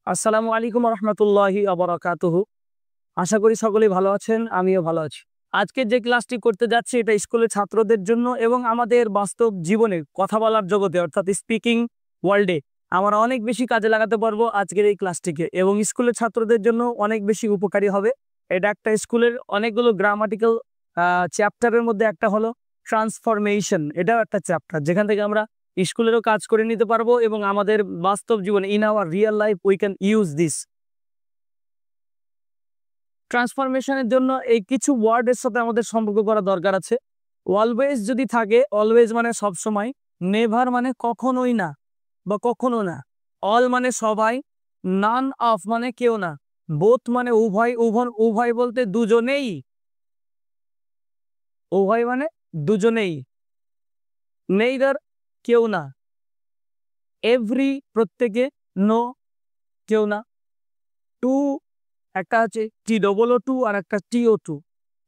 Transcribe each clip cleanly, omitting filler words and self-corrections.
আসসালামু আলাইকুম রহমতুল্লাহি আবরাকাতুহু। আশা করি সকলেই ভালো আছেন, আমিও ভালো আছি। আজকে যে ক্লাসটি করতে যাচ্ছি এটা স্কুলের ছাত্রদের জন্য এবং আমাদের বাস্তব জীবনে কথা বলার জগতে অর্থাৎ স্পিকিং ওয়ার্ল্ডে আমরা অনেক বেশি কাজে লাগাতে পারবো আজকের এই ক্লাসটিকে, এবং স্কুলের ছাত্রদের জন্য অনেক বেশি উপকারী হবে। এটা একটা স্কুলের অনেকগুলো গ্রামাটিক্যাল চ্যাপ্টারের মধ্যে একটা হলো ট্রান্সফরমেশন। এটাও একটা চ্যাপ্টার যেখান থেকে আমরা স্কুলেরও কাজ করে নিতে পারবো এবং আমাদের বাস্তব জীবনে in our real life we can use this. ট্রান্সফরমেশনের জন্য এই কিছু ওয়ার্ডের সাথে আমাদের সম্পর্ক করা দরকার আছে। অলওয়েজ যদি থাকে, অলওয়েজ মানে সবসময়, নেভার মানে কখনোই না বা কখনো না, অল মানে সবাই, নান অফ মানে কেউ না, বোথ মানে উভয়, উভয় বলতে দুজনেই, উভয় মানে দুজনেই, নেইদার কেউ না, এভরি প্রত্যেকে, নো কেউ না, টু একটা আছে টি ডবল ও টু আর একটা টিও টু।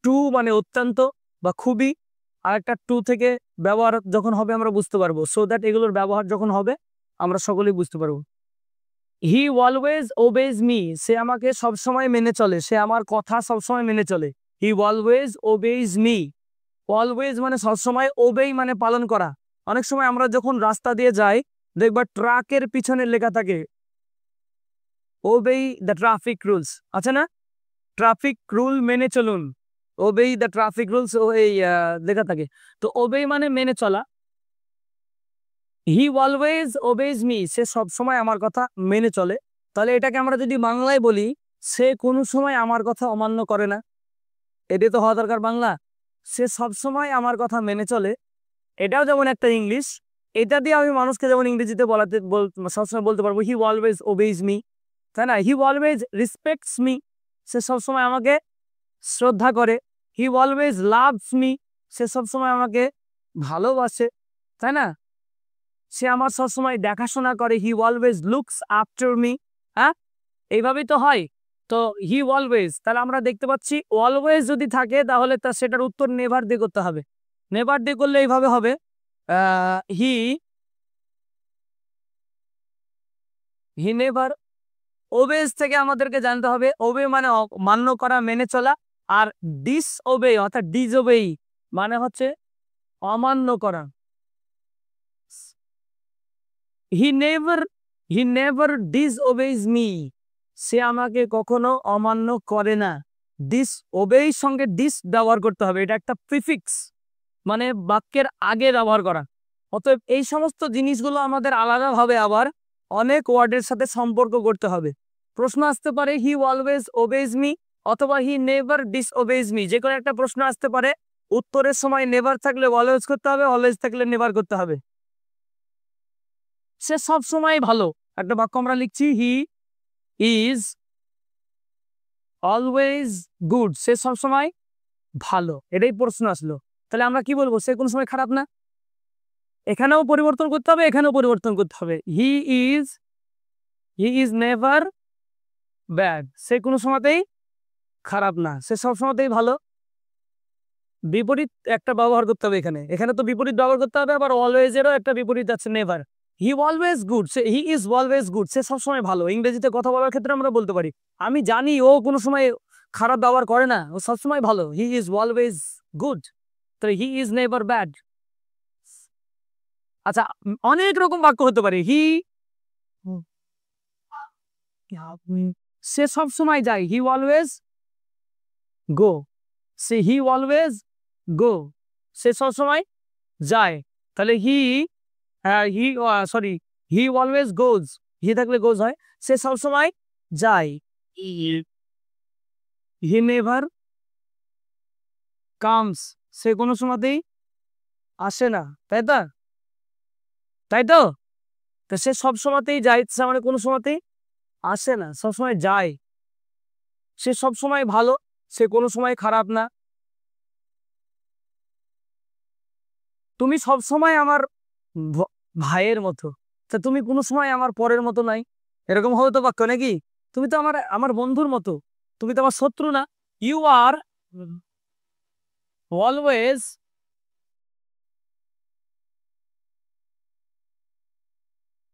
টু মানে অত্যন্ত বা খুবই, আর একটা টু থেকে ব্যবহার যখন হবে আমরা বুঝতে পারবো, সো দ্যাট এগুলোর ব্যবহার যখন হবে আমরা সকলেই বুঝতে পারবো। হি অলওয়েজ ওবেজ মি, সে আমাকে সবসময় মেনে চলে, সে আমার কথা সবসময় মেনে চলে। He always obeys me. Always মানে সবসময়, ওবেই মানে পালন করা। অনেক সময় আমরা যখন রাস্তা দিয়ে যাই দেখবা ট্রাকের পিছনে লেখা থাকে ওবেই দ্য ট্রাফিক রুলস, আছে না? ট্রাফিক রুল মেনে চলুন, ওবেই দ্য ট্রাফিক রুলস, ও এই লেখা থাকে। তো ওবেই মানে মেনে চলা। হি অলওয়েজ ওবেজ মি, সে সবসময় আমার কথা মেনে চলে। তাহলে এটাকে আমরা যদি বাংলায় বলি, সে কোনো সময় আমার কথা অমান্য করে না। এটাই তো হওয়া দরকার বাংলা। সে সবসময় আমার কথা মেনে চলে, এটাও যেমন একটা ইংলিশ। এটা দিয়ে আমি মানুষকে যেমন ইংরেজিতে সবসময় বলতে পারবো হি অলওয়েজ ওবেজ মি, তাই না? হি অলওয়েজ রেসপেক্টস মি, সে সবসময় আমাকে শ্রদ্ধা করে। হি অলওয়েজ লাভস মি, সে সবসময় আমাকে ভালোবাসে, তাই না? সে আমার সবসময় দেখাশোনা করে। He always looks after me. হ্যাঁ, এইভাবেই তো হয়। তো হি অলওয়েজ, তাহলে আমরা দেখতে পাচ্ছি অলওয়েজ যদি থাকে তাহলে সেটার উত্তর নেভার দিয়ে করতে হবে। নেভার দিয়ে করলে এইভাবে হবে, হি হি নেভার। ওবেজ থেকে আমাদেরকে জানতে হবে, ওবে মানে মান্য করা, মেনে চলা। আর ডিস ওবে অর্থাৎ ডিজওবেই মানে হচ্ছে অমান্য করা। He never he never disobeys me, সে আমাকে কখনো অমান্য করে না। ডিস ওবেই সঙ্গে ডিস ব্যবহার করতে হবে, এটা একটা প্রিফিক্স, মানে বাক্যের আগে ব্যবহার করা। অতএব এই সমস্ত জিনিসগুলো আমাদের আলাদাভাবে আবার অনেক ওয়ার্ডের সাথে সম্পর্ক করতে হবে। প্রশ্ন আসতে পারে হি অলওয়েজ ওবেজ মি অথবা হি নেভার ডিসওবেজ মি, যে কোনো একটা প্রশ্ন আসতে পারে। উত্তরের সময় নেভার থাকলে অলওয়েজ করতে হবে, অলওয়েজ থাকলে নেভার করতে হবে। সে সব সময় ভালো, একটা বাক্য আমরা লিখছি হি ইজ অলওয়েজ গুড, সে সব সময় ভালো, এটাই প্রশ্ন আসলো। তাহলে আমরা কি বলবো? সে কোন সময় খারাপ না। এখানেও পরিবর্তন করতে হবে, এখানেও পরিবর্তন করতে হবে। হি ইজ নেভার ব্যাড, সে কোনো সময়তেই খারাপ না, সে সব সময়তেই ভালো। বিপরীত একটা ব্যবহার করতে হবে এখানে, এখানে তো বিপরীত ব্যবহার করতে হবে, আবার অলওয়েজ এরও একটা বিপরীত আছে, never. He always good, he is always good, সে সবসময় ভালো। ইংরেজিতে কথা বলার ক্ষেত্রে আমরা বলতে পারি আমি জানি ও কোনো সময় খারাপ ব্যবহার করে না, ও সবসময় ভালো। হি ইজ অলওয়েজ গুড, তো হি ইজ নেভার ব্যাড। আচ্ছা, অনেক রকম বাক্য হতে পারে। সে সব সময় যায়, he always go, he always go, সে সব সময় যায়। তাহলে হি সরি হি অলওয়েজ গোজ, হি থাকলে গোজ হয়, সে সব সময় যায়। হি নেভার কামস, সে কোনো সময়তেই আসে না, তাই তো? তাই তো, তো সে সব সময়তেই যায়, সে মানে কোনো সময়তেই আসে না, সবসময় যায়। সে সব সময় ভালো, সে কোনো সময় খারাপ না। তুমি সব সময় আমার ভাইয়ের মতো, তা তুমি কোনো সময় আমার পরের মতো নাই, এরকম হবে তো বাক্য নাকি? তুমি তো আমার আমার বন্ধুর মতো, তুমি তো আমার শত্রু না। You are always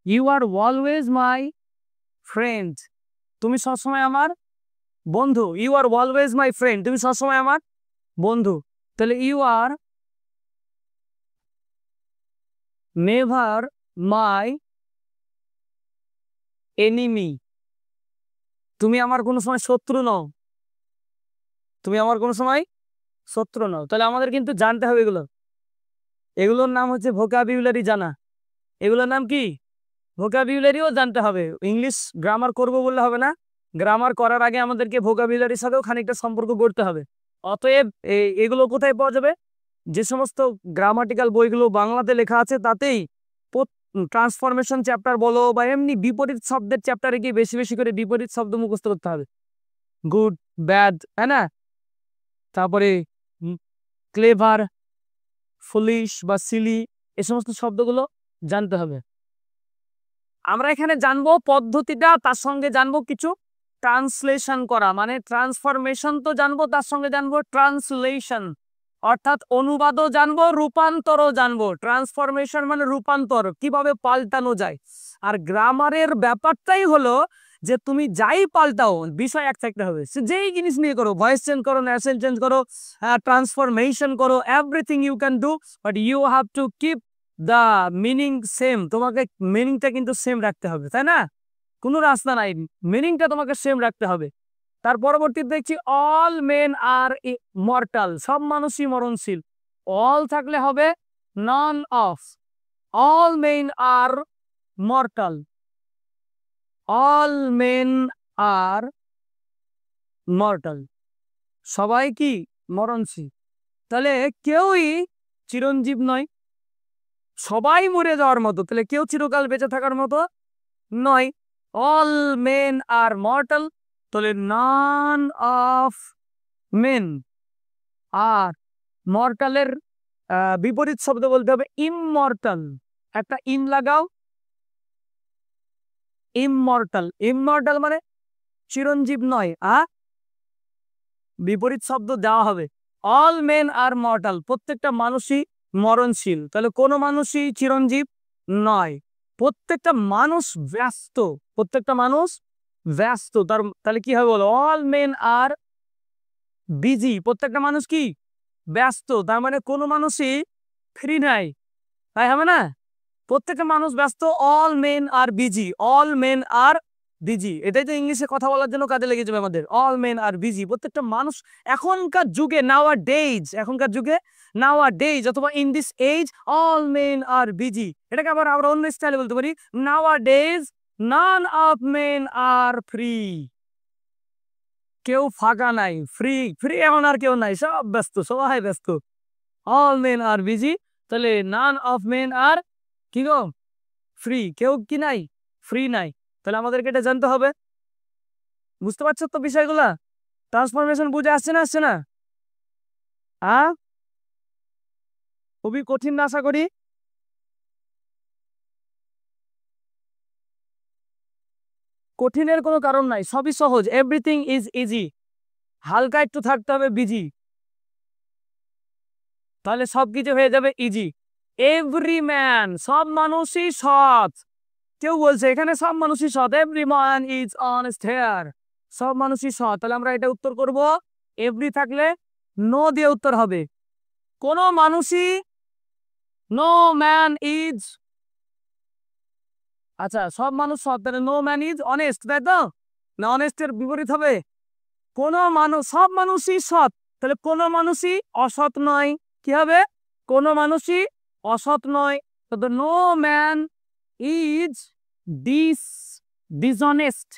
you are always my friend, তুমি সবসময় আমার বন্ধু। You are always my friend, তুমি সবসময় আমার বন্ধু। তাহলে you are never my enemy, তুমি আমার কোনো সময় শত্রু নও, তুমি আমার কোনো সময় শত্রু নও। তাহলে আমাদের কিন্তু জানতে হবে এগুলো, এগুলোর নাম হচ্ছে ভোকাবুলারি জানা। এগুলোর নাম কি? ভোকাবুলারিও জানতে হবে। ইংলিশ গ্রামার করব বললে হবে না, গ্রামার করার আগে আমাদেরকে ভোকাবুলারির সাথেও খানিকটা সম্পর্ক গড়তে হবে। অতএব এগুলো কোথায় পাওয়া যাবে? যে সমস্ত গ্রামাটিক্যাল বইগুলো বাংলাতে লেখা আছে তাতেই ট্রান্সফরমেশন চ্যাপ্টার বলো বা এমনি বিপরীত শব্দের চ্যাপ্টারে গিয়ে বেশি বেশি করে বিপরীত শব্দ মুখস্থ করতে হবে। গুড, ব্যাড, তাই না? তারপরে ক্লেভার, ফুলিশ বা সিলি, এই সমস্ত শব্দগুলো জানতে হবে। আমরা এখানে জানবো পদ্ধতিটা, তার সঙ্গে জানবো কিছু ট্রান্সলেশন করা, মানে ট্রান্সফরমেশন তো জানবো, তার সঙ্গে জানবো ট্রান্সলেশন, অর্থাৎ অনুবাদও জানবো, রূপান্তরও জানবো। ট্রান্সফরমেশন মানে রূপান্তর, কিভাবে পাল্টানো যায়। আর গ্রামারের ব্যাপারটাই হলো যে তুমি যাই পাল্টাও বিষয় এক থাকতে হবে। যেই জিনিস নিয়ে করো, ভয়েস চেঞ্জ করো, ন্যারেশন চেঞ্জ করো, ট্রান্সফরমেশন করো, everything you can do, but you have to keep the meaning same. তোমাকে মিনিংটা কিন্তু সেম রাখতে হবে, তাই না? কোনো রাস্তা নাই, মিনিংটা তোমাকে সেম রাখতে হবে। তার পরবর্তী দেখছি অল মেন আর মর্টাল, সব মানুষই মরণশীল। অল থাকলে হবে none of, all men R mortal, all men R mortal, সবাই কি মরণশীল। তাহলে কেউই চিরঞ্জীব নয়, সবাই মরে যাওয়ার মতো, তাহলে কেউ চিরকাল বেঁচে থাকার মতো নয়। অল মেন আর মর্টাল, তাহলে নন অফ মেন। আর মর্টালের বিপরীত শব্দ বলতে হবে ইমমর্টাল, একটা ইন লাগাও, ইমমর্টাল। ইমমর্টাল মানে চিরঞ্জীব নয়, বিপরীত শব্দ দেওয়া হবে। অল মেন আর মর্টাল, প্রত্যেকটা মানুষই মরণশীল, তাহলে কোনো মানুষই চিরঞ্জীব নয়। প্রত্যেকটা মানুষ ব্যস্ত, প্রত্যেকটা মানুষ ব্যস্ত, তাহলে কি হবে বলো? অল মেন আর বিজি, প্রত্যেকটা মানুষ কি ব্যস্ত, তার মানে কোনো মানুষই ফ্রি নাই, তাই হবে না? প্রত্যেকটা মানুষ ব্যস্ত, all men are busy, all men are busy, এটাই তো ইংলিশে কথা বলার জন্য কাজে লেগে যাবে আমাদের। অল মেন আর বিজি, প্রত্যেকটা মানুষ এখনকার যুগে, নাওয়া ডেজ, এখনকার যুগে নাওয়া ডেজ, অথবা in this age all men are busy. এটাকে আবার আমরা অন্য স্টাইলে বলতে পারি, nowadays none of men are free, কেউ ফাঁকা নাই, ফ্রি, ফ্রি এমন আর কেউ নাই, সব ব্যস্ত, সবাই ব্যস্ত। অল মেন আর বিজি, তাহলে নান অফ মেন আর কি গো ফ্রি, কেউ কি নাই, ফ্রি নাই। তাহলে আমাদেরকে এটা জানতে হবে। বুঝতে পারছো তো বিষয়গুলা? ট্রান্সফরমেশন বুঝে আসছে না, আসছে না? খুবই কঠিন না আশা করি? কঠিনের কোনো কারণ নাই, সবই সহজ, এভরিথিং ইজ ইজি। হালকা একটু থাকতে হবে বিজি, তাহলে সবকিছু হয়ে যাবে ইজি। এভরি ম্যান, সব মানুষই সৎ। কেউ বলছে এখানে সব মানুষই সৎ, every man is honest here, সব মানুষই সৎ। তাহলে আমরা এটা উত্তর করব, এভরি থাকলে নো দিয়ে উত্তর হবে। কোন মানুষই, নো ম্যান ইজ, আচ্ছা সব মানুষ সৎ, তাহলে নো ম্যান ইজ অনেস্ট, তাই তো? না অনেস্টের বিপরীত হবে কোন মানুষ, সব মানুষই সৎ, তাহলে কোন মানুষই অসৎ নয়, কি হবে? কোন মানুষই অসৎ নয়, তো নো ম্যান ইজ ডিসঅনেস্ট।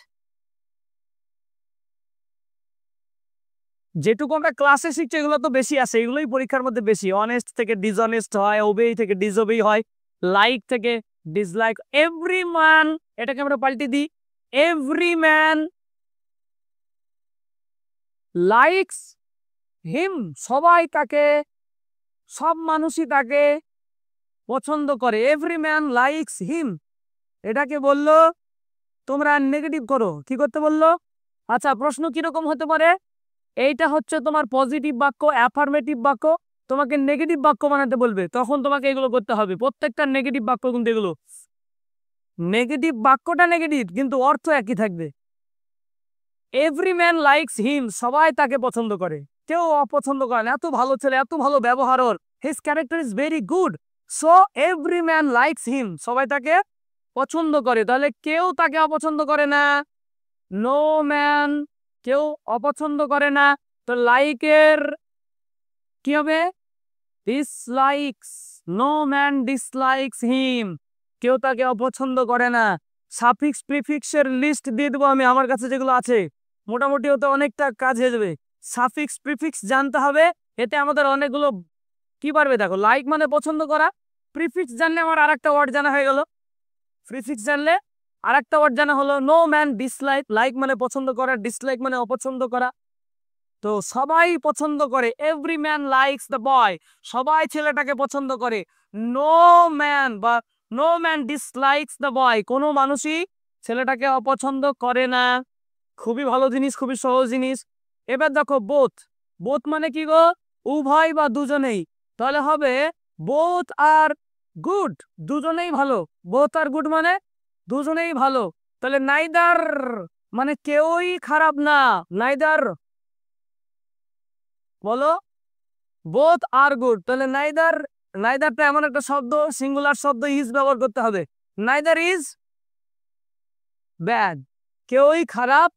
যেটুকু আমরা ক্লাসে শিখছি এগুলো তো বেশি আছে, এগুলোই পরীক্ষার মধ্যে বেশি। অনেস্ট থেকে ডিসঅনেস্ট হয়, ওবে থেকে ডিসওবে হয়, লাইক থেকে ডিসলাইক। এভরি ম্যান, এটাকে আমরা পাল্টে দিই, এভরি ম্যান লাইকস হিম, সবাই তাকে, সব মানুষই তাকে পছন্দ করে। এভরি ম্যান লাইকস হিম, এটাকে বললো তোমরা নেগেটিভ করো, কি করতে বললো? আচ্ছা প্রশ্ন কিরকম হতে পারে? এইটা হচ্ছে তোমার পজিটিভ বাক্য, অ্যাফার্মেটিভ বাক্য, তোমাকে নেগেটিভ বাক্য বানাতে বলবে, তখন তোমাকে এগুলো করতে হবে, প্রত্যেকটা নেগেটিভ বাক্য কিন্তু এগুলো। নেগেটিভ, বাক্যটা নেগেটিভ কিন্তু অর্থ একই থাকবে। এভরি ম্যান লাইকস হিম, সবাই তাকে পছন্দ করে, কেউ অপছন্দ করে না। এত ভালো ছেলে, এত ভালো ব্যবহার ওর, his character is very good, so every man likes him, সবাই তাকে পছন্দ করে। তাহলে কেউ তাকে অপছন্দ করে না, নো ম্যান, কেউ অপছন্দ করে না। তো লাইকের কি হবে? ডিসলাইকস, নো ম্যান ডিসলাইকস হিম, কেউ তাকে অপছন্দ করে না। সাফিক্স প্রিফিক্সের লিস্ট দিয়ে দেবো আমি, আমার কাছে যেগুলো আছে, মোটামুটি ওতে অনেকটা কাজ হয়ে যাবে। সাফিক্স প্রিফিক্স জানতে হবে, এতে আমাদের অনেকগুলো কি পারবে। দেখো, লাইক মানে পছন্দ করা, প্রিফিক্স জানলে আমার আরেকটা ওয়ার্ড জানা হয়ে গেল, প্রিফিক্স জানলে আরেকটা ওয়ার্ড জানা হলো। নো ম্যান ডিসলাইক, লাইক মানে পছন্দ করা, ডিসলাইক মানে অপছন্দ করা। তো সবাই পছন্দ করে, every man likes the boy, সবাই ছেলেটাকে পছন্দ করে। নো ম্যান বা no man dislikes the boy, কোনো মানুষই ছেলেটাকে অপছন্দ করে না। খুবই ভালো জিনিস, খুবই সহজ জিনিস। এবার দেখো বোথ, বোথ মানে কি গো? উভয় বা দুজনেই। তাহলে হবে বোথ আর গুড, দুজনেই ভালো। বোথ আর গুড মানে দুজনেই ভালো। তাহলে নাইদার মানে কেউই খারাপ না, নাইদার, বলো, বোথ আর গুড। তাহলে নাইদার, নাইদারটা এমন একটা শব্দ, সিঙ্গুলার শব্দ, ইজ ব্যবহার করতে হবে। নাইদার ইজ ব্যাড, কেউই খারাপ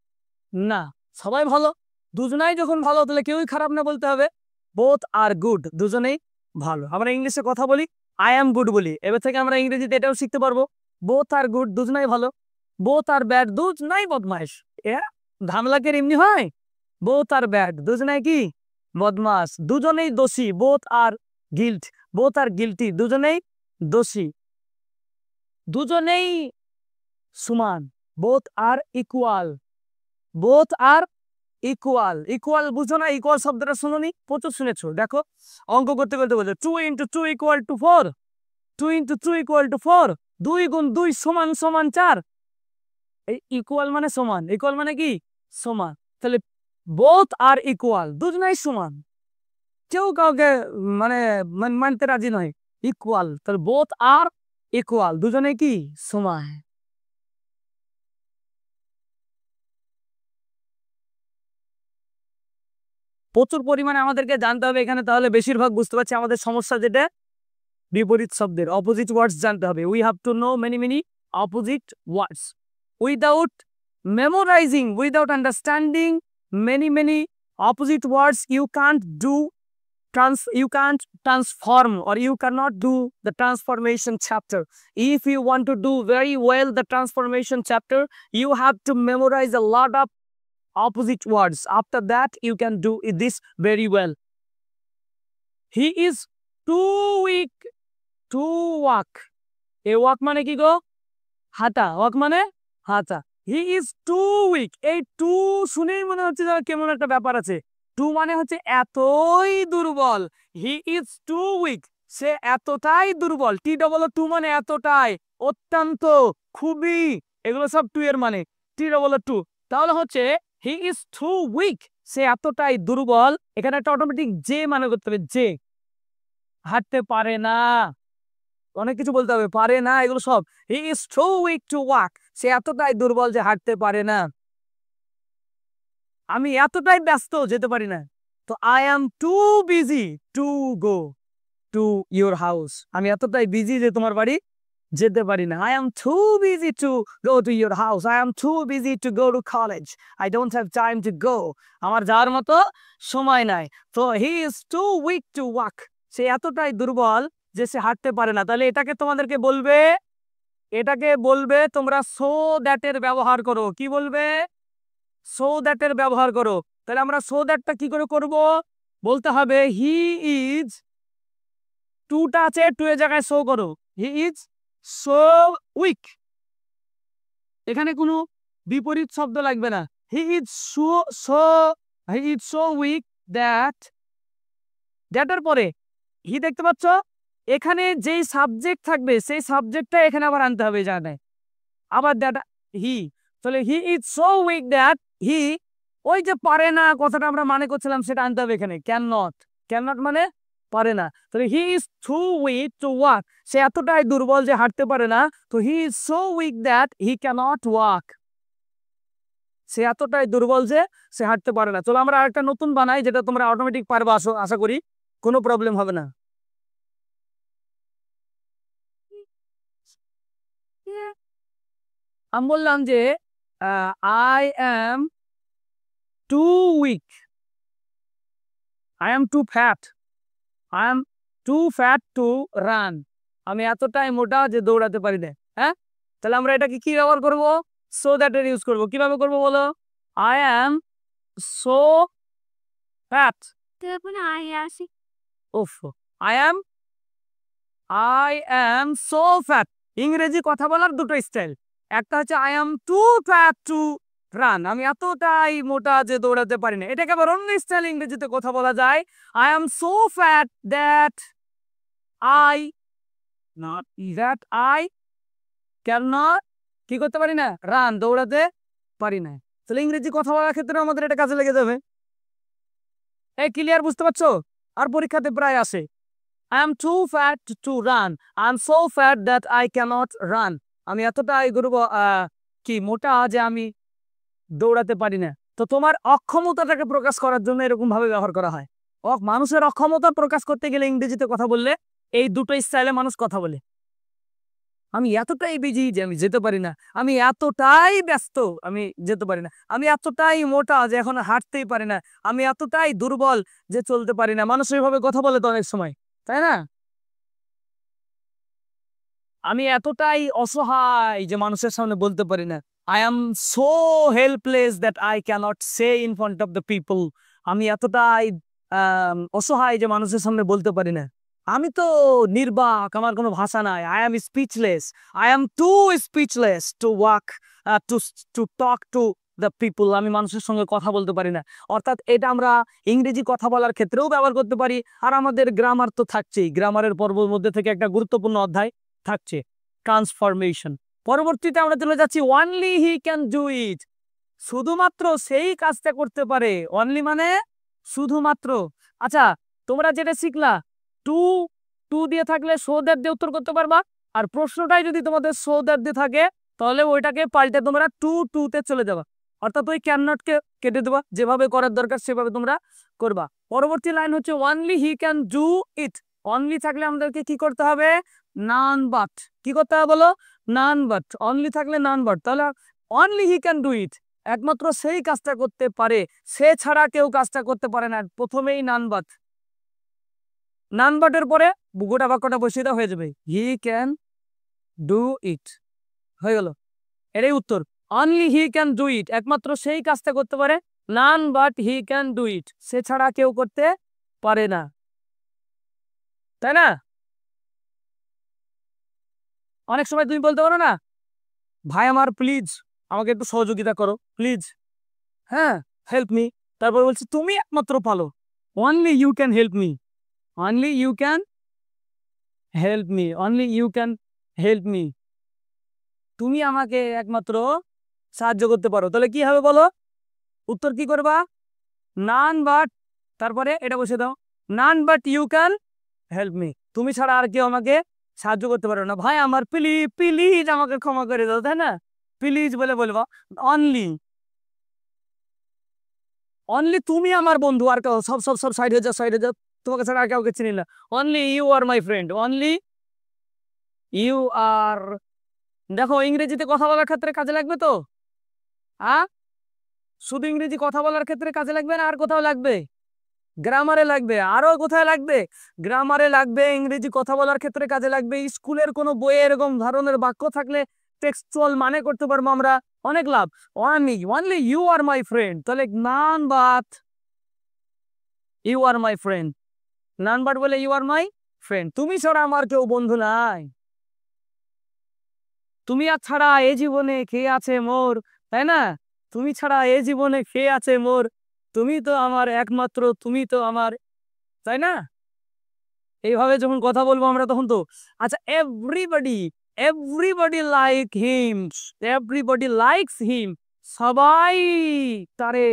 না, সবাই ভালো। দুজনাই যখন ভালো, তাহলে কেউই খারাপ না বলতে হবে। বোথ আর গুড, দুজনেই ভালো। আমরা ইংলিশে কথা বলি, আই অ্যাম গুড বলি, এবার থেকে আমরা ইংরেজিতে এটাও শিখতে পারবো। বোথ আর গুড, দুজনাই ভালো। বোথ আর ব্যাড, দুজনাই বদমাইশ। এ ধামলাকের এমনি হয়। বোথ আর ব্যাড, দুজনাই কি? বদমাস। দুজনেই দোষী, বোথ আর গিল্ট, বোথ আর গিল্টি, দুজনেই দোষী। দুজনেই সমান, বোথ আর ইকুয়াল, বোথ আর ইকুয়াল। ইকুয়াল বুঝো না? ইকুয়াল শব্দটা শুনোনি? প্রচুর শুনেছো। দেখো, অঙ্ক করতে করতে বলছো 2 × 2 = 4, 2 × 2 = 4, 2 × 2 = 4। এই ইকুয়াল মানে সমান, ইকুয়াল মানে কি? সমান। তাহলে বোথ আর ইকুয়াল, দুজনেই সমান, কেউ কাউকে মানে মানতে রাজি নয়। ইকুয়াল, তাহলে বোথ আর ইকুয়াল, দুজনে কি? সমান। প্রচুর পরিমাণে আমাদেরকে জানতে হবে এখানে, তাহলে বেশিরভাগ বুঝতে পারছি আমাদের সমস্যা যেটা, বিপরীত শব্দের অপোজিট ওয়ার্ডস জানতে হবে। We have to know many many opposite words. Without memorising, without understanding many many opposite words, you can't do you can't transform, or you cannot do the transformation chapter. If you want to do very well the transformation chapter, you have to memorize a lot of opposite words. After that you can do this very well. He is too weak to walk. A walk মানে কি গো? হাঁটা। walk মানে হাঁটা। হি is too week, এই two শুনেই মনে হচ্ছে যেন কেমন একটা ব্যাপার আছে। টু মানে হচ্ছে এতই দুর্বল। হি ইজ টু উইক, সে এতটাই দুর্বল। টি ডবল টু মানে এতটাই, অত্যন্ত, খুবই, এগুলো সব টু এর মানে। টি ডবল টু, তাহলে হচ্ছে হি ইজ টু উইক, সে এতটাই দুর্বল। এখানে একটা অটোমেটিক যে মানে করতে হবে, যে, হাঁটতে পারে না, অনেক কিছু বলতে হবে, পারে না, এগুলো সব। He is too weak to walk, সে এতটাই দুর্বল যে হাঁটতে পারে না। আমি এতটাই ব্যস্ত, যেতে পারি না। তো I am too busy to go to your house, আমি এতটাই বিজি যে তোমার বাড়ি যেতে পারি না। I am too busy to go to your house, I am too busy to go to college, I don't have time to go, আমার যাওয়ার মতো সময় নাই। তো he is too weak to walk, সে এতটাই দুর্বল যে সে হাঁটতে পারে না। তাহলে এটাকে তোমাদেরকে বলবে, এটাকে বলবে তোমরা সো দ্যাটের ব্যবহার করো। কি বলবে? সো দ্যাটের ব্যবহার করো। তাহলে আমরা সো দ্যাটটা কি করে করব? বলতে হবে হি ইজ, টুটা আছে, টু এর জায়গায় সো করো, হি ইজ সো উইক। এখানে কোনো বিপরীত শব্দ লাগবে না। He is so so he is so weak that, দ্যাটের পরে হি দেখতে পাচ্ছ, এখানে যেই সাবজেক্ট থাকবে সেই সাবজেক্টটা এখানে আবার আনতে হবে জায়গায়, আবার দ্যাট হি। তাহলে he is so weak that হি, ওই যে পারে না কথাটা আমরা মানে করছিলাম সেটা আনতে হবে এখানে। ক্যান নট, ক্যান নট মানে পারে না। তাহলে he is too weak to walk, সে এতটাই দুর্বল যে হাঁটতে পারে না। তো he is so weak that he can't walk, সে এতটাই দুর্বল যে সে হাঁটতে পারে না। চলো আমরা আরেকটা নতুন বানাই, যেটা তোমরা অটোমেটিক পারবে, আশা করি কোনো প্রবলেম হবে না। আমি বললাম যে I am too weak, I am too fat, I am too fat to run, আমি এতটাই মোটা যে দৌড়াতে পারি না। হ্যাঁ, তাহলে আমরা এটাকে কি ব্যবহার করবো? সো দ্যাট এর ইউজ করবো। কিভাবে করবো বলো? আই অ্যাম সো ফ্যাট, ওফ, আই অ্যাম সো ফ্যাট। ইংরেজি কথা বলার দুটো স্টাইল, একটা হচ্ছে I am too fat to run, আমি এতটাই মোটা যে দৌড়াতে পারি না। এটাকে আবার অন্য স্টাইল ইংরেজিতে কথা বলা যায়, I am so fat that I not that I can not কি করতে পারি না? রান, দৌড়াতে পারি না। তাহলে ইংরেজি কথা বলার ক্ষেত্রে আমাদের এটা কাজে লেগে যাবে। এই ক্লিয়ার, বুঝতে পারছো? আর পরীক্ষাতে প্রায় আসে, I am too fat to run. I am so fat that I cannot run. আমি এতটাই কি মোটা যে আমি দৌড়াতে পারি না। তো তোমার অক্ষমতাটাকে প্রকাশ করার জন্য এরকম ভাবে ব্যবহার করা হয়। মানুষের অক্ষমতা প্রকাশ করতে গেলে ইংরেজিতে কথা বললে এই দুটো স্টাইলে মানুষ কথা বলে। আমি এতটাই বিজি যে আমি যেতে পারি না, আমি এতটাই ব্যস্ত আমি যেতে পারি না, আমি এতটাই মোটা যে এখন হাঁটতেই পারি না, আমি এতটাই দুর্বল যে চলতে পারি না। মানুষ এইভাবে কথা বলে তো অনেক সময়, তাই না? আমি এতটাই অসহায় যে মানুষের সামনে বলতে পারি না। I am so helpless that I cannot say in front of the people. আমি এতটাই অসহায় যে মানুষের সামনে বলতে পারি না। আমি তো নির্বাক, আমার কোনো ভাষা নাই। I am speechless, I am too speechless to walk to to talk to the people. আমি মানুষের সঙ্গে কথা বলতে পারি না। অর্থাৎ এটা আমরা ইংরেজি কথা বলার ক্ষেত্রেও ব্যবহার করতে পারি। আর আমাদের গ্রামার তো থাকছেই, গ্রামারের পর্বের মধ্যে থেকে একটা গুরুত্বপূর্ণ অধ্যায় থাকছে ট্রান্সফরমেশন। পরবর্তীতে আমরা চলে যাচ্ছি অনলি হি ক্যান ডু ইট, শুধুমাত্র সেই কাজটা করতে পারে। অনলি মানে শুধুমাত্র। আচ্ছা, তোমরা যেটা শিখলা, টু টু দিয়ে থাকলে সো দ্যাট দিয়ে উত্তর করতে পারবা। আর প্রশ্নটাই যদি তোমাদের সো দ্যাট দিয়ে থাকে, তাহলে ওইটাকে পাল্টে তোমরা টু টু তে চলে যাবা। অর্থাৎ ওই ক্যান নট কে কেটে দেবা, যেভাবে করার দরকার সেভাবে তোমরা করবা। পরবর্তী লাইন হচ্ছে only he can do it. Only থাকলে আমাদেরকে কি করতে হবে? None but. কি করতে হবে বলো? None but. অনলি থাকলে নান বাট। তাহলে only he can do it, একমাত্র সেই কাজটা করতে পারে, সে ছাড়া কেউ কাজটা করতে পারে না। প্রথমেই নান বাট, নান বাটের পরে গোটা বাক্যটা বসিয়ে দেওয়া হয়ে যাবে, হি ক্যান ডু ইট, হয়ে গেল। এটাই উত্তর। Only he can do it, একমাত্র সেই কাজটা করতে পারে। None but he can do it, সে ছাড়া কেউ করতে পারে না, তাই না? অনেক সময় তুমি বলতে পারো না, ভাই আমার প্লিজ আমাকে একটু সহযোগিতা করো প্লিজ, হ্যাঁ হেল্প মি। তারপর বলছি তুমি একমাত্র পালো, only you can help me, only you can help me, only you can help me, তুমি আমাকে একমাত্র সাহায্য করতে পারো। তাহলে কি হবে বলো? উত্তর কি করবা? নান বাট, তারপরে এটা বসে দাও, none but you can help me, তুমি ছাড়া আর কেউ আমাকে সাহায্য করতে পারো না। ভাই আমার প্লিজ প্লিজ আমাকে ক্ষমা করে দাও, তাই না? প্লিজ বলে বলবো অনলি, অনলি তুমি আমার বন্ধু, আর কেউ সব সব সব সাইড হয়ে যাও, সাইড হয়ে যাও, তোমাকে ছাড়া আর কাউকে চিনি না। Only you are my friend, only you are. দেখো ইংরেজিতে কথা বলার ক্ষেত্রে কাজে লাগবে তো, শুধু ইংরেজি কথা বলার ক্ষেত্রে কাজে লাগবে না, আর কোথাও লাগবে? গ্রামারে লাগবে। আরো কোথায় লাগবে? গ্রামারে লাগবে, ইংরেজি কথা বলার ক্ষেত্রে কাজে লাগবে। স্কুলের কোনো বইয়ে এরকম ধরনের বাক্য থাকলে টেক্সচুয়াল মানে করতে পারবো আমরা, অনেক লাভ। Only, only you are my friend, তাহলে none but you are my friend, none but বলে ইউ আর মাই ফ্রেন্ড, তুমি ছাড়া আমার কেউ বন্ধু নাই, তুমি আর ছাড়া এ জীবনে কে আছে মোর, তাই না? তুমি ছাড়া এ জীবনে কে আছে মোর, তুমি তো আমার একমাত্র, তুমি তো আমার, তাই না? এইভাবে যখন কথা বলবো আমরা তখন তো। আচ্ছা, everybody, everybody like him, everybody likes him, সবাই তারে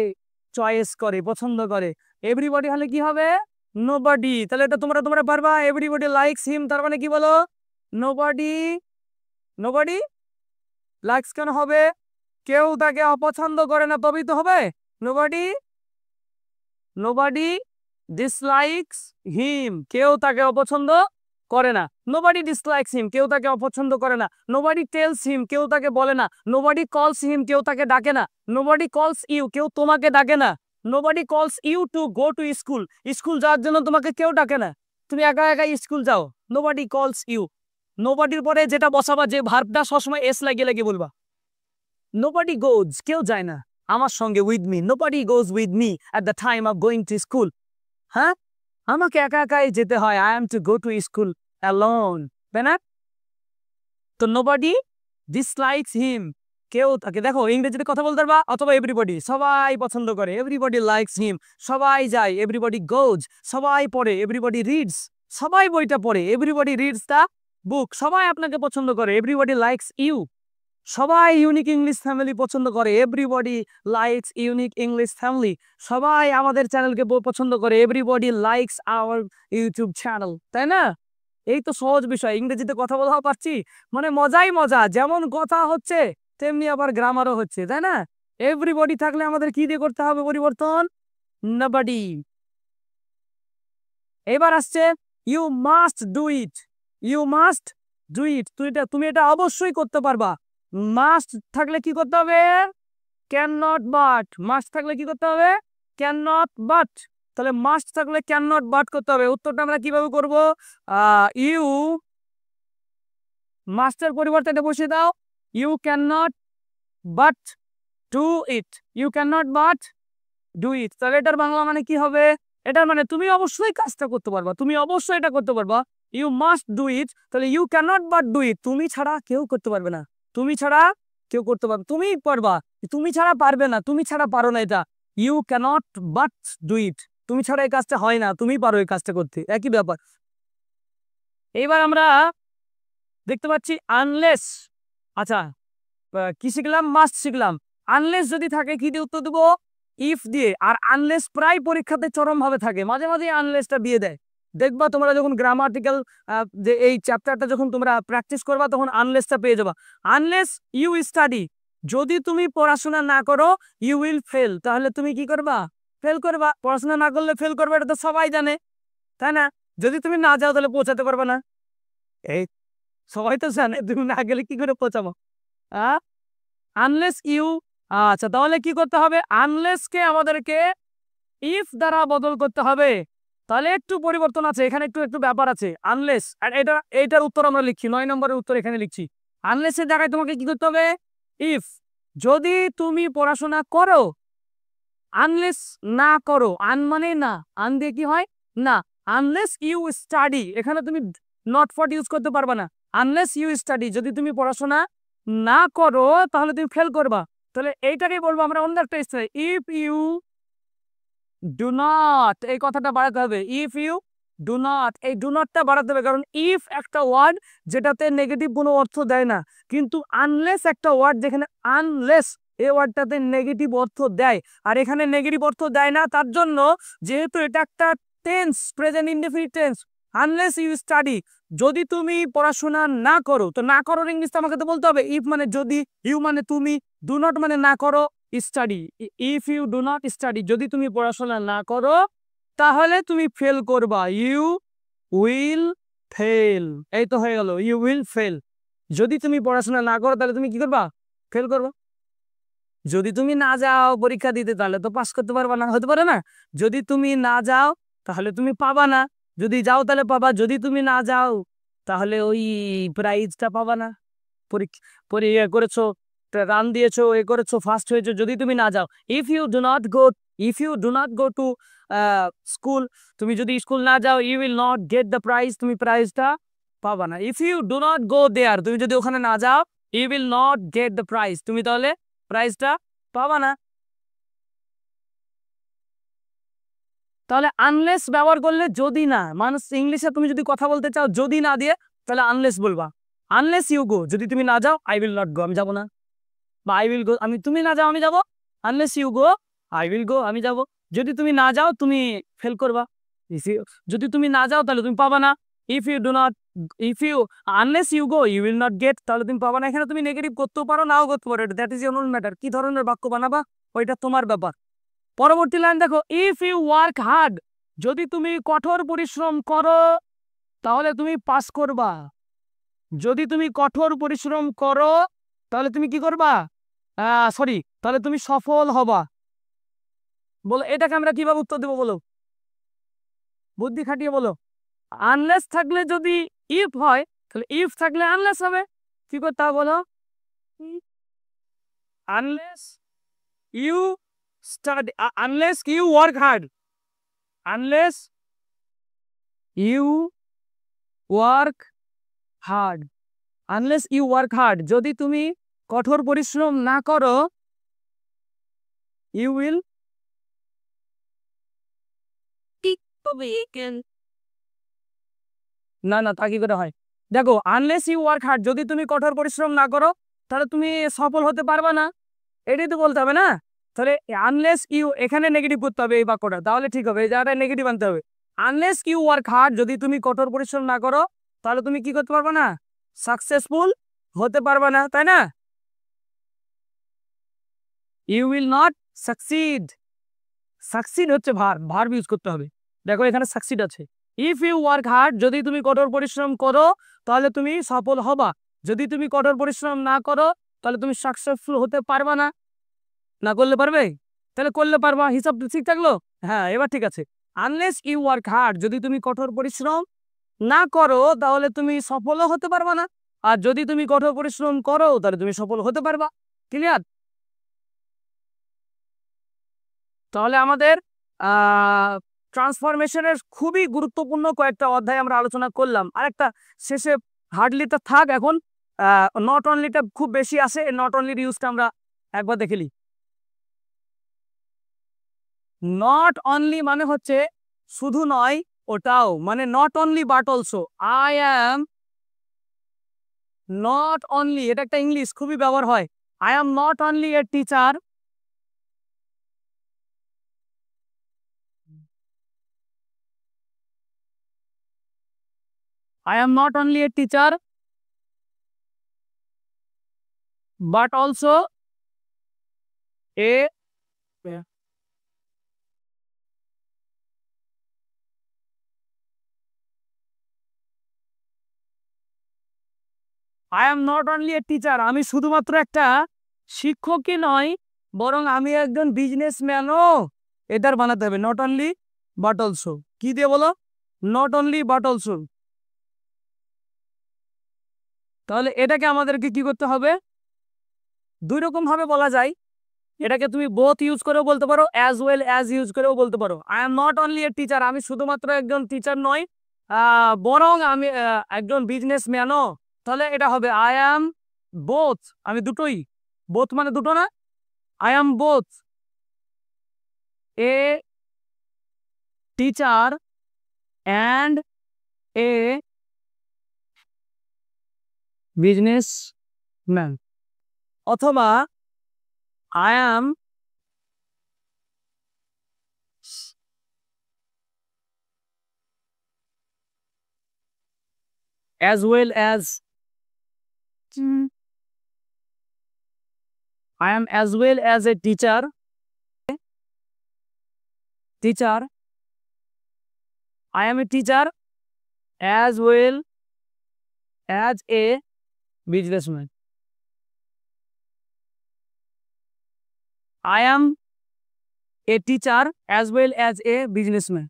চয়েস করে, পছন্দ করে। এভরিবডি হলে কি হবে? নোবডি। তাহলে এটা তোমরা তোমরা পারবা। এভরিবডি লাইকস হিম, তার মানে কি বলো? নোবডি। নোবডি লাইকস কেন হবে? কেউ তাকে অপছন্দ করে না, তবেই তো হবে। নোবডি, নোবডি ডিসলাইকস হিম, কেউ তাকে অপছন্দ করে না। নোবডি ডিসলাইকস হিম, কেউ তাকে অপছন্দ করে না। নোবডি টেলস হিম, কেউ তাকে বলে না। নোবডি কলস হিম, কেউ তাকে ডাকে না। নোবডি কলস ইউ, কেউ তোমাকে ডাকে না। Nobody calls you to go to school, school যাওয়ার জন্য তোমাকে কেউ ডাকে না, তুমি একা একা স্কুল যাও। Nobody calls you. নোবডির পরে যেটা বসাবা, যে ভার্বটা সবসময় এস লাগিয়ে লাগিয়ে বলবা। নোবডি গোজ, কেউ যায় না আমার সঙ্গে, with me. Nobody goes with me at the time of going to school. হ্যাঁ, আমাকে একা একাই যেতে হয়। I am two go to school alone, তাই না? তো নোবডি ডিসলাইকস হিম, কেউ তাকে, দেখো ইংরেজিতে কথা বলতে পারবা, অথবা এভরিবডি, সবাই পছন্দ করে। এভরিবডি লাইকস হিম, সবাই যায়। এভরিবডি গোজ, সবাই পড়ে। এভরিবডি রিডস, সবাই বইটা পড়ে। এভরিবডি রিডস দ্য বুক, সবাই আপনাকে পছন্দ করে। এভরিবডি লাইকস ইউ, সবাই ইউনিক ইংলিশ ফ্যামিলি পছন্দ করে। Everybody likes unique English family, সবাই আমাদের চ্যানেলকে পছন্দ করে। Everybody likes our YouTube channel, তাই না? এই তো সহজ বিষয়, ইংরেজিতে কথা বলাও পারছি, মানে মজাই মজা। যেমন কথা হচ্ছে তেমনি আবার গ্রামারও হচ্ছে, তাই না? এভরিবডি থাকলে আমাদের কি দিয়ে করতে হবে পরিবর্তন? নবডি। এবার আসছে you must do it. You must do it, তুমি এটা অবশ্যই করতে পারবা। মাস্ট থাকলে কি করতে হবে? Can not but. মাস্ট থাকলে কি করতে হবে? Can not but. তাহলে মাস্ট থাকলে ক্যান নট বাট করতে হবে। উত্তরটা আমরা কিভাবে করবো? ইউ মাস্টের পরিবর্তে এটা বসিয়ে দাও, you can not but do it. You can not but do it. তাহলে এটার বাংলা মানে কি হবে? এটার মানে তুমি অবশ্যই কাজটা করতে পারবা, তুমি অবশ্যই এটা করতে পারবা। ইউ মাস্ট ডু ইট, তাহলে you can not but do it, তুমি ছাড়া কেউ করতে পারবে না। তুমি ছাড়া কেউ করতে পারবে, তুমি পারবা, তুমি ছাড়া পারবে না, তুমি ছাড়া পারো না। এটা you cannot but do it, তুমি ছাড়া এই কাজটা হয় না, তুমি পারো এই কাজটা করতে, একই ব্যাপার। এইবার আমরা দেখতে পাচ্ছি আনলেস। আচ্ছা, কি শিখলাম? মাস্ট শিখলাম। আনলেস যদি থাকে কি দিয়ে উত্তর দেবো? ইফ দিয়ে। আর আনলেস প্রায় পরীক্ষাতে চরম ভাবে থাকে, মাঝে মাঝে আনলেসটা দিয়ে দেয়। দেখবা তোমরা যখন গ্রামাটিক্যাল যে এই চ্যাপ্টারটা যখন তোমরা প্র্যাকটিস করবা, তখন আনলেসটা পেয়ে যাবা। আনলেস ইউ স্টাডি, যদি তুমি পড়াশোনা না করো, ইউ উইল ফেল, তাহলে তুমি কি করবা? ফেল করবা। পড়াশোনা না করলে ফেল করবে, এটা তো সবাই জানে, তাই না? যদি তুমি না যাও তাহলে পৌঁছাতে পারবে না, এই সবাই তো জানে। তুমি না গেলে কি করে পৌঁছাবো? Unless you. আচ্ছা, তাহলে কি করতে হবে? আনলেসকে আমাদেরকে ইফ দ্বারা বদল করতে হবে। তাহলে একটু পরিবর্তন আছে এখানে, একটু একটু ব্যাপার আছে। আনলেস, আর এইটার উত্তর আমরা লিখছি, 9 নম্বরের উত্তর এখানে লিখছি। আনলেসের জায়গায় তোমাকে কি করতে হবে? ইফ। যদি তুমি পড়াশোনা করো, আনলেস না করো, আন মানে না, আন দিয়ে কি হয়? না। আনলেস ইউ স্টাডি, এখানে তুমি নট ফট ইউজ করতে পারবা না। আনলেস ইউ স্টাডি, যদি তুমি পড়াশোনা না করো তাহলে তুমি ফেল করবা। তাহলে এইটাকেই বলবো আমরা অন্য একটা style, if you do not, এই কথাটা বাড়াতে হবে। ইফ ইউ ডু নট, এই ডু নটটা বাড়াতে হবে, কারণ ইফ একটা ওয়ার্ড যেটাতে নেগেটিভ কোনো অর্থ দেয় না, কিন্তু আনলেস একটা ওয়ার্ড যেখানে আনলেস এই ওয়ার্ডটাতে নেগেটিভ অর্থ দেয়, আর এখানে নেগেটিভ অর্থ দেয় না। তার জন্য যেহেতু এটা একটা tense, present indefinite tense, unless you study, যদি তুমি পড়াশোনা না করো, তো না করো ইংলিশটা আমাকে তো বলতে হবে। ইফ মানে যদি, ইউ মানে তুমি, ডু নট মানে না করো, study. If you do not study, যদি তুমি পড়াশোনা না করো তাহলে তুমি ফেল করবা। ইউ উইল ফেল, এই তো হয়ে গেল, ইউ উইল ফেল। যদি তুমি পড়াশোনা না করো তাহলে তুমি কি করবা? ফেল করবা। যদি তুমি না যাও পরীক্ষা দিতে তাহলে তো পাস করতে পারবা না, হতে পারে না? যদি তুমি না যাও তাহলে তুমি পাবা না, যদি যাও তাহলে পাবা। যদি তুমি না যাও তাহলে ওই প্রাইজটা পাবা না। পরীক্ষা করেছো, রান দিয়েছো, এ করেছো, ফার্স্ট হয়েছো, যদি তুমি না যাও। If you do not go, if you do not go to school, তুমি যদি স্কুল না যাও, you will not get the prize, তুমি প্রাইজটা পাবা না। If you do not go there, তুমি যদি ওখানে না যাও, you will not get the prize, তুমি তাহলে প্রাইজটা পাবা না। তাহলে আনলেস ব্যবহার করলে যদি না, মানুষ ইংলিশে তুমি যদি কথা বলতে চাও যদি না দিয়ে, তাহলে আনলেস বলবা। আনলেস ইউ গো, যদি তুমি না যাও, আই উইল নট গো, আমি যাবো না। বা আই উইল গো, আমি, তুমি না যাও আমি যাবো। Unless you go, I will go, আমি যাবো। যদি তুমি না যাও তুমি ফেল করবা, যদি তুমি না যাও তাহলে তুমি পাবা না। If you do not, if you unless you go you will not get, তাহলে তুমি পাবা না। এখানে তুমি নেগেটিভ করতেও পারো, নাও করতে পারো, that is your own matter. কি ধরনের বাক্য বানাবা ওইটা তোমার ব্যাপার। পরবর্তী লাইন দেখো, ইফ ইউ ওয়ার্ক হার্ড, যদি তুমি কঠোর পরিশ্রম করো তাহলে তুমি পাস করবা। যদি তুমি কঠোর পরিশ্রম করো তাহলে তুমি কি করবা, সরি, তাহলে তুমি সফল হবা। বলো এটাকে আমরা কিভাবে উত্তর দেবো, বলো, বুদ্ধি খাটিয়ে বলো। আনলেস থাকলে যদি ইফ হয় তাহলে ইফ থাকলে আনলেস হবে। কি করতে হবে বলো, unless you study, unless you work hard, unless you work hard, unless you work hard, যদি তুমি কঠোর পরিশ্রম না করো ইউ উইল, না না তা কি করে হয়, দেখো আনলেস ইউ ওয়ার্ক হার্ড, যদি তুমি কঠোর পরিশ্রম না করো তাহলে তুমি সফল হতে পারবে না, এটাই তো বলতে হবে না। তাহলে আনলেস ইউ, এখানে নেগেটিভ করতে হবে এই বাক্যটা, তাহলে ঠিক হবে, এই জায়গাটা নেগেটিভ আনতে হবে। আনলেস ইউ ওয়ার্ক হার্ড, যদি তুমি কঠোর পরিশ্রম না করো তাহলে তুমি কি করতে পারবে না, সাকসেসফুল হতে পারবে না, তাই না। You will not succeed, succeed হচ্ছে ভার্ব ইউজ করতে হবে। দেখো এখানে সাকসিড আছে। ইফ ইউ ওয়ার্ক হার্ড, যদি তুমি কঠোর পরিশ্রম করো তাহলে তুমি সফল হবা। যদি তুমি কঠোর পরিশ্রম না করো তাহলে তুমি সাকসেসফুল হতে পারবা না। না করলে পারবে, তাহলে করলে পারবা, হিসাব ঠিক থাকলো। হ্যাঁ এবার ঠিক আছে। আনলেস ইউ ওয়ার্ক হার্ড, যদি তুমি কঠোর পরিশ্রম না করো তাহলে তুমি সফলও হতে পারবা না, আর যদি তুমি কঠোর পরিশ্রম করো তাহলে তুমি সফল হতে পারবা। ক্লিয়ার। তাহলে আমাদের ট্রান্সফরমেশনের খুবই গুরুত্বপূর্ণ কয়েকটা অধ্যায় আমরা আলোচনা করলাম। আরেকটা শেষে হার্ডলিটা থাক, এখন নট অনলিটা খুব বেশি আসে, নট অনলির ইউজটা আমরা একবার দেখে নিই। নট অনলি মানে হচ্ছে শুধু নয় ওটাও, মানে not only but also. I am not only, এটা একটা ইংলিশ খুবই ব্যবহার হয়। I am not only a teacher, I am not only a teacher but also a, I am not only a teacher, আমি শুধুমাত্র একটা শিক্ষকই নয় বরং আমি একজন বিজনেসম্যানও। এটার বানাতে হবে নট অনলি বাট অলসো। কি দিয়ে বলো, নট অনলি বাট অলসো। তাহলে এটাকে আমাদেরকে কি করতে হবে, দুই রকম ভাবে বলা যায়। এটাকে তুমি বোথ ইউজ করেও বলতে পারো, অ্যাজ ওয়েল অ্যাজ ইউজ করেও বলতে পারো। I am not only a teacher, আমি শুধুমাত্র একজন টিচার নয় বরং আমি একজন বিজনেসম্যানও। তাহলে এটা হবে আই অ্যাম বোথ, আমি দুটোই, বোথ মানে দুটো না, I am both a teacher and a businessman, অথবা I am as well as I am as well as a teacher I am a teacher as well as a businessman. I am a teacher as well as a businessman.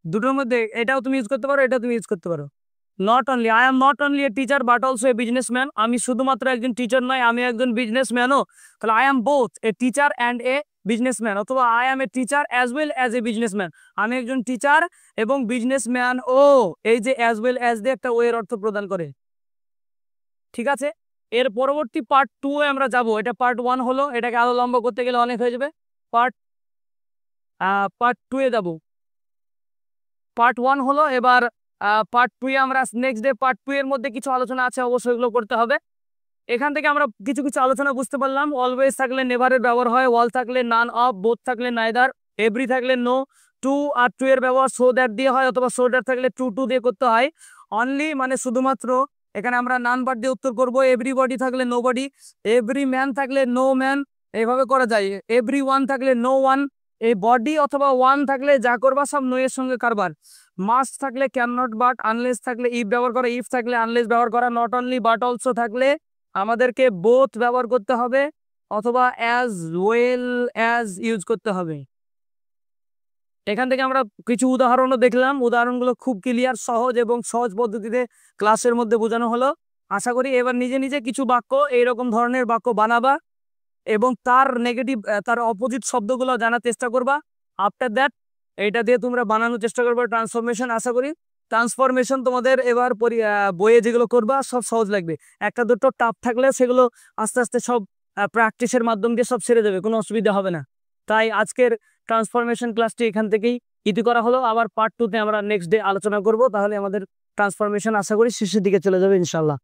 দুটোর মধ্যে এটাও তুমি use করতে পারো, এটাও তুমি use করতে পারো। Not only, I am not only a teacher but also a businessman, আমি শুধুমাত্র একজন টিচার নয় আমি একজন বিজনেসম্যানও। তাহলে I am both a teacher and a businessman, অথবা I am a teacher as well as a businessman, আমি একজন টিচার এবং বিজনেসম্যান ও। এই যে অ্যাজ ওয়েল অ্যাজ দিয়ে একটা ওয়ের অর্থ প্রদান করে। ঠিক আছে, এর পরবর্তী পার্ট 2 এ আমরা যাব। এটা পার্ট 1 হলো, এটাকে আরো লম্বা করতে গেলে অনেক হয়ে যাবে। পার্ট 2 এ যাব। পার্ট 1 হলো, এবার পার্ট 2 এ আমরা নেক্সট ডে পার্ট 2 এর মধ্যে কিছু আলোচনা আছে, অবশ্যই এগুলো করতে হবে। এখান থেকে আমরা কিছু কিছু আলোচনা বুঝতে পারলাম। অলওয়েজ থাকলে নেভারের ব্যবহার হয়, ওয়াল থাকলে নান অফ, বোথ থাকলে নাইদার, এভরি থাকলে নো, টু আর টু এর ব্যবহার সো দ্যাট দিয়ে হয়, অথবা সো দ্যাট থাকলে টু টু দিয়ে করতে হয়। অনলি মানে শুধুমাত্র এখানে আমরা নান বাট দিয়ে উত্তর করবো। এভরিবডি থাকলে নো বডি, এভরি ম্যান থাকলে নো ম্যান, এইভাবে করা যায়। এভরি ওয়ান থাকলে নো ওয়ান, এই বডি অথবা ওয়ান থাকলে যা করবা সব নো এর সঙ্গে কারবার। মাস্ট থাকলে ক্যান নট, বাট আনলেস থাকলে ইফ ব্যবহার করা, ইফ থাকলে আনলেস ব্যবহার করা, নট অনলি বাট অলসো থাকলে আমাদেরকে বোথ ব্যবহার করতে হবে, অথবা অ্যাজ ওয়েল অ্যাজ ইউজ করতে হবে। এখান থেকে আমরা কিছু উদাহরণও দেখলাম, উদাহরণগুলো খুব ক্লিয়ার, সহজ এবং সহজ পদ্ধতিতে ক্লাসের মধ্যে বোঝানো হলো। আশা করি এবার নিজে নিজে কিছু বাক্য এইরকম ধরনের বাক্য বানাবা এবং তার নেগেটিভ, তার অপোজিট শব্দগুলো জানার চেষ্টা করবা। আফটার দ্যাট এইটা দিয়ে তোমরা বানানোর চেষ্টা করবে ট্রান্সফরমেশন। আশা করি ট্রান্সফরমেশন তোমাদের এবার বইয়ে যেগুলো করবা সব সহজ লাগবে। একটা দুটো টাফ থাকলে সেগুলো আস্তে আস্তে সব প্র্যাকটিসের মাধ্যম দিয়ে সব সেরে যাবে, কোনো অসুবিধা হবে না। তাই আজকের ট্রান্সফরমেশন ক্লাসটি এখান থেকেই ইতি করা হলো। আবার পার্ট 2 তে আমরা নেক্সট ডে আলোচনা করব, তাহলে আমাদের ট্রান্সফরমেশন আশা করি শেষের দিকে চলে যাবে ইনশাল্লাহ।